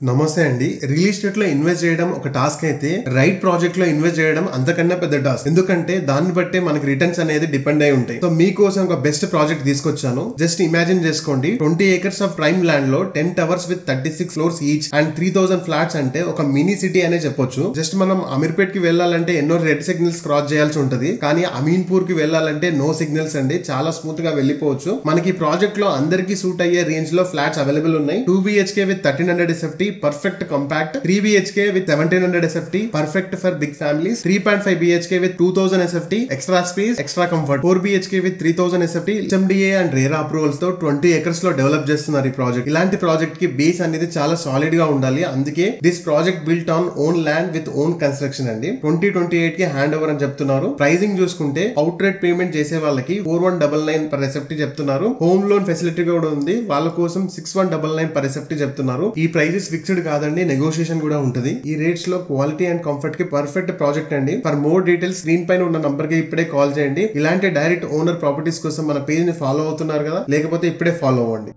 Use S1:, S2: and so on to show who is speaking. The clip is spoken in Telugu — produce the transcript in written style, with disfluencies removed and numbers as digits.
S1: నమస్తే అండి. రియల్ ఎస్టేట్ లో ఇన్వెస్ట్ చేయడం ఒక టాస్క్ అయితే రైట్ ప్రాజెక్ట్ లో ఇన్వెస్ట్ చేయడం అంతకన్నా పెద్ద టాస్క్. ఎందుకంటే దాన్ని బట్టే మనకి రిటర్న్స్ అనేది డిపెండ్ అయి ఉంటాయి. సో మీకోసం ఒక బెస్ట్ ప్రాజెక్ట్ తీసుకొచ్చాను. జస్ట్ ఇమాజిన్ చేసుకోండి, 20 acres ఆఫ్ ప్రైమ్ ల్యాండ్ లో 10 towers with 36 floors each and 3000 flats అంటే ఒక మినీ సిటీ అనే చెప్పొచ్చు. జస్ట్ మనం అమీర్పేట్ కి వెళ్ళాలంటే ఎన్నో రెడ్ సిగ్నల్స్ క్రాస్ చేయాల్సి ఉంటది, కానీ అమీన్పూర్ కి వెళ్ళాలంటే నో సిగ్నల్స్ అండి, చాలా స్మూత్ గా వెళ్ళిపోవచ్చు. మనకి ప్రాజెక్ట్ లో అందరికి సూట్ అయ్యే రేంజ్ లో ఫ్లాట్స్ అవైలబుల్ ఉన్నాయి. 2 BHK with 1300 SFT, perfect compact. 3 BHK with 1700 SFT, perfect for big families. 3.5 BHK with 2000 SFT, extra space, extra comfort. 4 BHK with 3000 SFT, HMDA and RERA approvals తో 20 acres లో డెవలప్ చేస్తున్నారు ఈ ప్రాజెక్ట్. ఇలాంటి ప్రాజెక్ట్ కి బేస్ అనేది చాలా సాలిడ్ గా ఉండాలి. అందుకే this project built on own land with own construction అండి. 2028 కి హ్యాండ్ ఓవర్ అని చెప్తున్నారు. ప్రైజింగ్ చూసుకుంటే అవుట్ రేట్ పేమెంట్ చేసే వాళ్ళకి 4199 per SFT చెప్తున్నారు. హోమ్ లోన్ ఫెసిలిటీ కూడా ఉంది, వాళ్ళ కోసం 6199 per SFT చెప్తున్నారు. ఈ ప్రైజెస్ ఫిక్స్డ్ కాదండి, నెగోషియేషన్ కూడా ఉంటది. ఈ రేట్స్ లో క్వాలిటీ అండ్ కంఫర్ట్ కి పర్ఫెక్ట్ ప్రాజెక్ట్ అండి. ఫర్ మోర్ డీటెయిల్స్ స్క్రీన్ పైన ఉన్న నంబర్ కి ఇప్పుడే కాల్ చేయండి. ఇలాంటి డైరెక్ట్ ఓనర్ ప్రాపర్టీస్ కోసం మన పేజ్ ని ఫాలో అవుతున్నారు కదా, లేకపోతే ఇప్పుడే ఫాలో అవ్వండి.